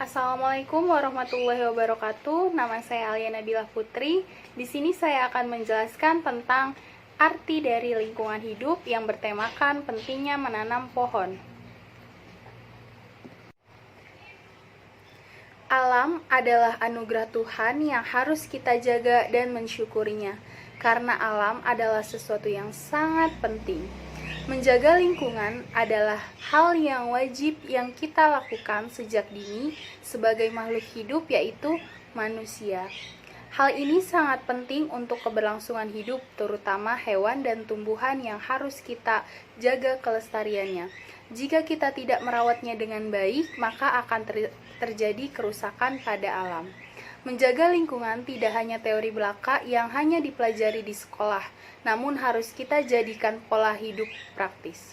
Assalamualaikum warahmatullahi wabarakatuh. Nama saya Alia Nabila Putri. Di sini saya akan menjelaskan tentang arti dari lingkungan hidup yang bertemakan pentingnya menanam pohon. Alam adalah anugerah Tuhan yang harus kita jaga dan mensyukurinya, karena alam adalah sesuatu yang sangat penting. Menjaga lingkungan adalah hal yang wajib yang kita lakukan sejak dini sebagai makhluk hidup, yaitu manusia. Hal ini sangat penting untuk keberlangsungan hidup, terutama hewan dan tumbuhan yang harus kita jaga kelestariannya. Jika kita tidak merawatnya dengan baik, maka akan terjadi kerusakan pada alam. Menjaga lingkungan tidak hanya teori belaka yang hanya dipelajari di sekolah, namun harus kita jadikan pola hidup praktis.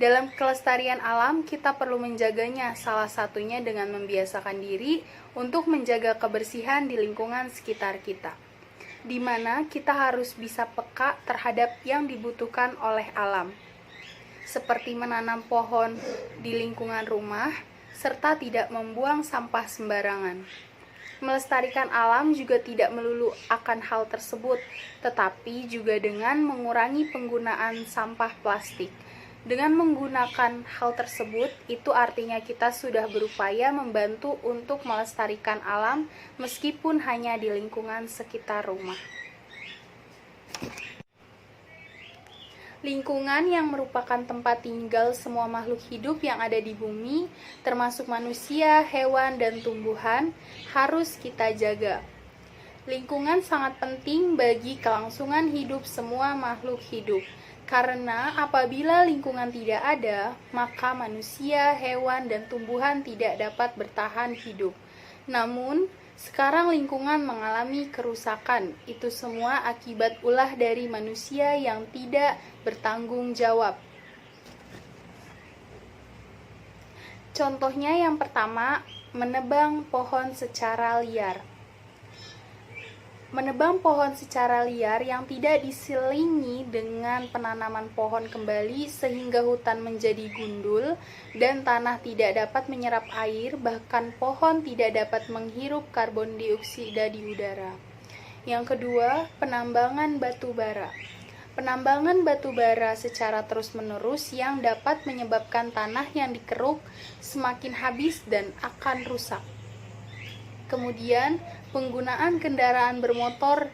Dalam kelestarian alam, kita perlu menjaganya, salah satunya dengan membiasakan diri untuk menjaga kebersihan di lingkungan sekitar kita, di mana kita harus bisa peka terhadap yang dibutuhkan oleh alam, seperti menanam pohon di lingkungan rumah, serta tidak membuang sampah sembarangan. Melestarikan alam juga tidak melulu akan hal tersebut, tetapi juga dengan mengurangi penggunaan sampah plastik. Dengan menggunakan hal tersebut, itu artinya kita sudah berupaya membantu untuk melestarikan alam meskipun hanya di lingkungan sekitar rumah. Lingkungan yang merupakan tempat tinggal semua makhluk hidup yang ada di bumi, termasuk manusia, hewan, dan tumbuhan, harus kita jaga. Lingkungan sangat penting bagi kelangsungan hidup semua makhluk hidup, karena apabila lingkungan tidak ada, maka manusia, hewan, dan tumbuhan tidak dapat bertahan hidup. Namun, sekarang lingkungan mengalami kerusakan. Itu semua akibat ulah dari manusia yang tidak bertanggung jawab. Contohnya yang pertama, menebang pohon secara liar. Menebang pohon secara liar yang tidak diselingi dengan penanaman pohon kembali sehingga hutan menjadi gundul dan tanah tidak dapat menyerap air, bahkan pohon tidak dapat menghirup karbon dioksida di udara. Yang kedua, penambangan batu bara. Penambangan batu bara secara terus-menerus yang dapat menyebabkan tanah yang dikeruk semakin habis dan akan rusak. Kemudian, penggunaan kendaraan bermotor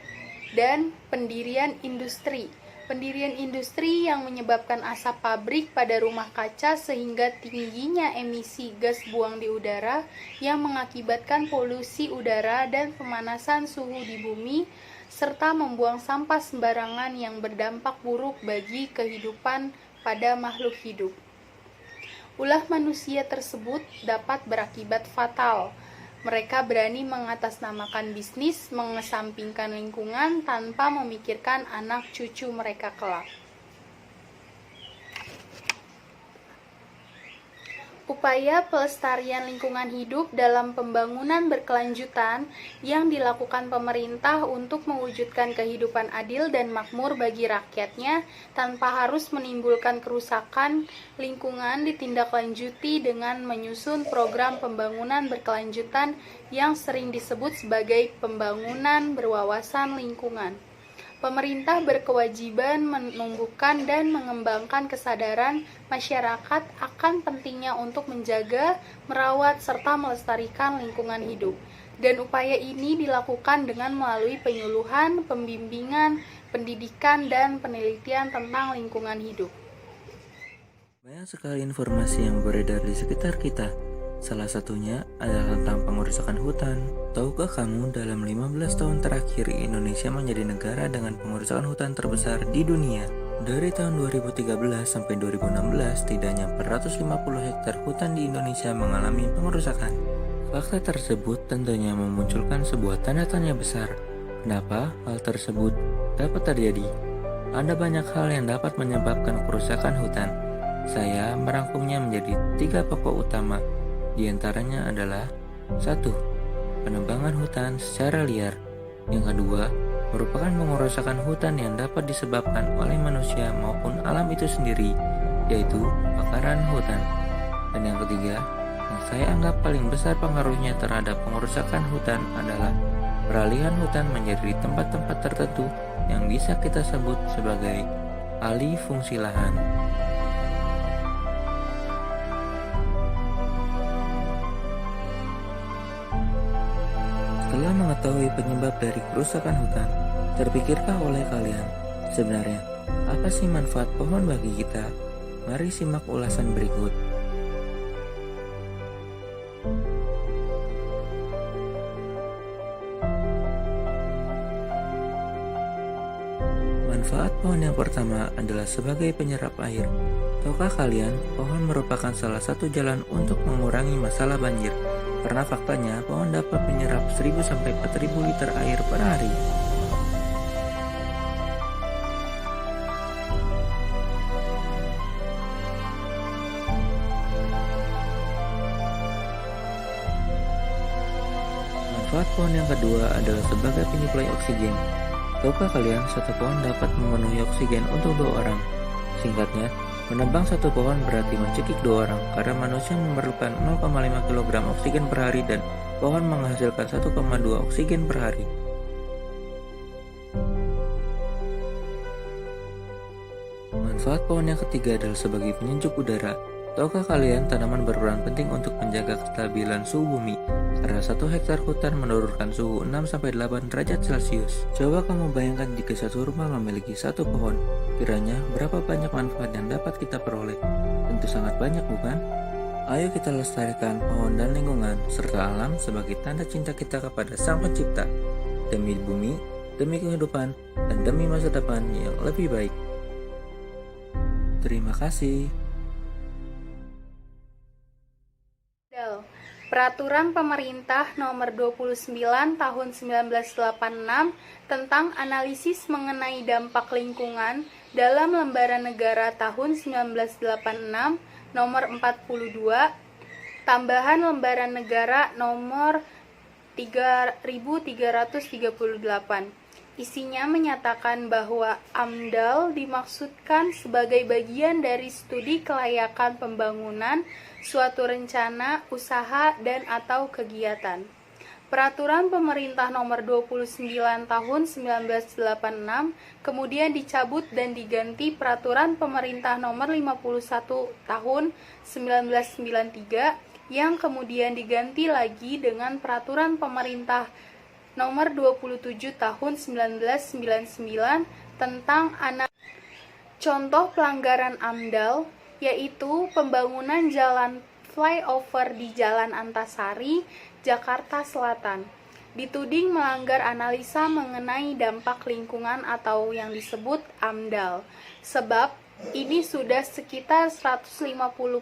dan pendirian industri. Pendirian industri yang menyebabkan asap pabrik pada rumah kaca sehingga tingginya emisi gas buang di udara yang mengakibatkan polusi udara dan pemanasan suhu di bumi, serta membuang sampah sembarangan yang berdampak buruk bagi kehidupan pada makhluk hidup. Ulah manusia tersebut dapat berakibat fatal. Mereka berani mengatasnamakan bisnis, mengesampingkan lingkungan tanpa memikirkan anak cucu mereka kelak. Upaya pelestarian lingkungan hidup dalam pembangunan berkelanjutan yang dilakukan pemerintah untuk mewujudkan kehidupan adil dan makmur bagi rakyatnya tanpa harus menimbulkan kerusakan lingkungan ditindaklanjuti dengan menyusun program pembangunan berkelanjutan yang sering disebut sebagai pembangunan berwawasan lingkungan. Pemerintah berkewajiban menumbuhkan dan mengembangkan kesadaran masyarakat akan pentingnya untuk menjaga, merawat, serta melestarikan lingkungan hidup. Dan upaya ini dilakukan dengan melalui penyuluhan, pembimbingan, pendidikan, dan penelitian tentang lingkungan hidup. Banyak sekali informasi yang beredar di sekitar kita. Salah satunya adalah tentang pengerusakan hutan. Tahukah kamu dalam 15 tahun terakhir Indonesia menjadi negara dengan pengerusakan hutan terbesar di dunia? Dari tahun 2013 sampai 2016, setidaknya 450 hektar hutan di Indonesia mengalami pengerusakan. Fakta tersebut tentunya memunculkan sebuah tanda tanya besar. Kenapa hal tersebut dapat terjadi? Ada banyak hal yang dapat menyebabkan kerusakan hutan. Saya merangkumnya menjadi 3 pokok utama. Di antaranya adalah 1. Penebangan hutan secara liar. Yang kedua, merupakan pengerusakan hutan yang dapat disebabkan oleh manusia maupun alam itu sendiri, yaitu kebakaran hutan. Dan yang ketiga, Yang saya anggap paling besar pengaruhnya terhadap pengerusakan hutan adalah peralihan hutan menjadi tempat-tempat tertentu yang bisa kita sebut sebagai alih fungsi lahan. Setelah mengetahui penyebab dari kerusakan hutan, terpikirkah oleh kalian, sebenarnya apa sih manfaat pohon bagi kita? Mari simak ulasan berikut. Manfaat pohon yang pertama adalah sebagai penyerap air. Tahukah kalian, pohon merupakan salah satu jalan untuk mengurangi masalah banjir. Karena faktanya, pohon dapat menyerap 1000 sampai 4000 liter air per hari. Manfaat pohon yang kedua adalah sebagai penyuplai oksigen. Tahukah kalian, satu pohon dapat memenuhi oksigen untuk 2 orang? Singkatnya, menebang satu pohon berarti mencekik 2 orang, karena manusia memerlukan 0,5 kg oksigen per hari dan pohon menghasilkan 1,2 oksigen per hari. Manfaat pohon yang ketiga adalah sebagai penyejuk udara. Tahukah kalian, tanaman berperan penting untuk menjaga kestabilan suhu bumi, karena 1 hektar hutan menurunkan suhu 6-8 derajat Celcius. Coba kamu bayangkan jika satu rumah memiliki 1 pohon, kiranya berapa banyak manfaat yang dapat kita peroleh? Tentu sangat banyak, bukan? Ayo kita lestarikan pohon dan lingkungan, serta alam sebagai tanda cinta kita kepada Sang Pencipta, demi bumi, demi kehidupan, dan demi masa depan yang lebih baik. Terima kasih. Peraturan Pemerintah Nomor 29 Tahun 1986 tentang analisis mengenai dampak lingkungan dalam Lembaran Negara Tahun 1986 Nomor 42, tambahan Lembaran Negara Nomor 3338. Isinya menyatakan bahwa AMDAL dimaksudkan sebagai bagian dari studi kelayakan pembangunan suatu rencana, usaha, dan atau kegiatan. Peraturan Pemerintah Nomor 29 Tahun 1986 kemudian dicabut dan diganti Peraturan Pemerintah Nomor 51 Tahun 1993 yang kemudian diganti lagi dengan Peraturan Pemerintah Nomor 27 Tahun 1999 tentang contoh pelanggaran AMDAL, yaitu pembangunan jalan flyover di Jalan Antasari, Jakarta Selatan. Dituding melanggar analisa mengenai dampak lingkungan atau yang disebut AMDAL. Sebab ini sudah sekitar 150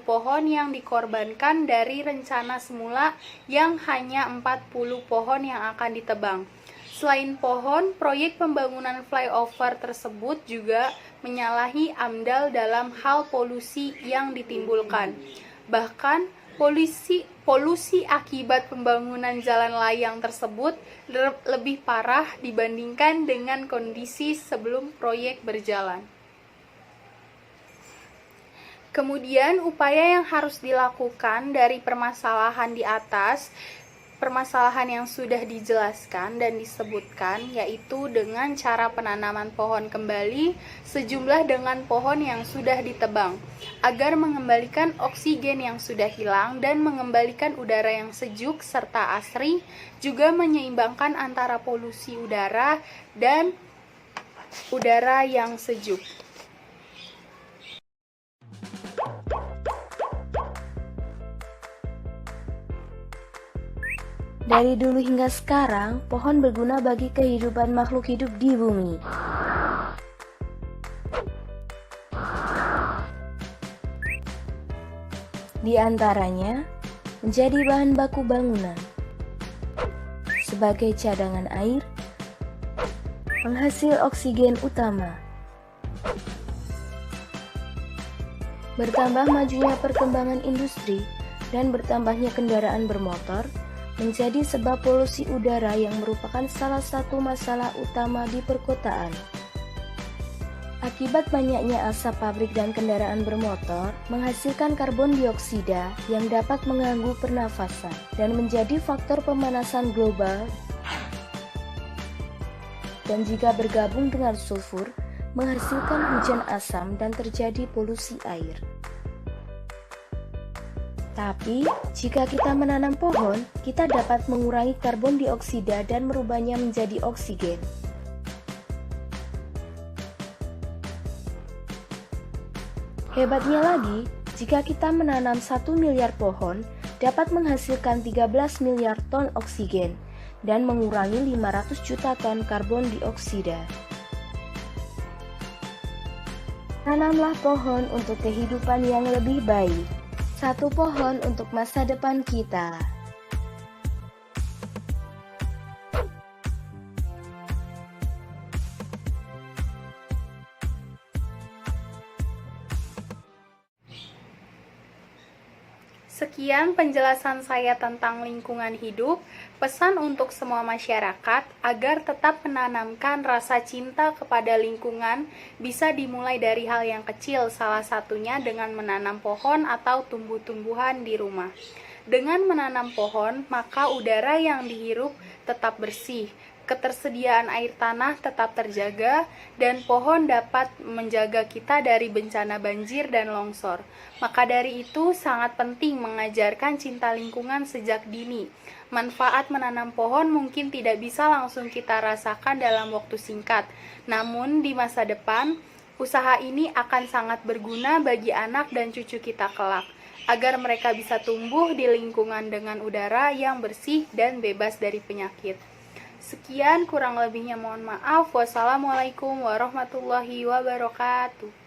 pohon yang dikorbankan dari rencana semula yang hanya 40 pohon yang akan ditebang. Selain pohon, proyek pembangunan flyover tersebut juga menyalahi AMDAL dalam hal polusi yang ditimbulkan. Bahkan, polusi akibat pembangunan jalan layang tersebut lebih parah dibandingkan dengan kondisi sebelum proyek berjalan. Kemudian, upaya yang harus dilakukan dari permasalahan di atas, permasalahan yang sudah dijelaskan dan disebutkan, yaitu dengan cara penanaman pohon kembali sejumlah dengan pohon yang sudah ditebang, agar mengembalikan oksigen yang sudah hilang dan mengembalikan udara yang sejuk serta asri, juga menyeimbangkan antara polusi udara dan udara yang sejuk. Dari dulu hingga sekarang, pohon berguna bagi kehidupan makhluk hidup di bumi. Di antaranya, menjadi bahan baku bangunan, sebagai cadangan air, penghasil oksigen utama. Bertambah majunya perkembangan industri dan bertambahnya kendaraan bermotor menjadi sebab polusi udara yang merupakan salah satu masalah utama di perkotaan. Akibat banyaknya asap pabrik dan kendaraan bermotor menghasilkan karbon dioksida yang dapat mengganggu pernafasan dan menjadi faktor pemanasan global, dan jika bergabung dengan sulfur menghasilkan hujan asam dan terjadi polusi air. Tapi, jika kita menanam pohon, kita dapat mengurangi karbon dioksida dan merubahnya menjadi oksigen. Hebatnya lagi, jika kita menanam 1 miliar pohon, dapat menghasilkan 13 miliar ton oksigen dan mengurangi 500 juta ton karbon dioksida. Tanamlah pohon untuk kehidupan yang lebih baik. Satu pohon untuk masa depan kita. Sekian penjelasan saya tentang lingkungan hidup. Pesan untuk semua masyarakat agar tetap menanamkan rasa cinta kepada lingkungan bisa dimulai dari hal yang kecil, salah satunya dengan menanam pohon atau tumbuh-tumbuhan di rumah. Dengan menanam pohon, maka udara yang dihirup tetap bersih, ketersediaan air tanah tetap terjaga, dan pohon dapat menjaga kita dari bencana banjir dan longsor. Maka dari itu sangat penting mengajarkan cinta lingkungan sejak dini. Manfaat menanam pohon mungkin tidak bisa langsung kita rasakan dalam waktu singkat, namun di masa depan, usaha ini akan sangat berguna bagi anak dan cucu kita kelak, agar mereka bisa tumbuh di lingkungan dengan udara yang bersih dan bebas dari penyakit. Sekian, kurang lebihnya mohon maaf. Wassalamualaikum warahmatullahi wabarakatuh.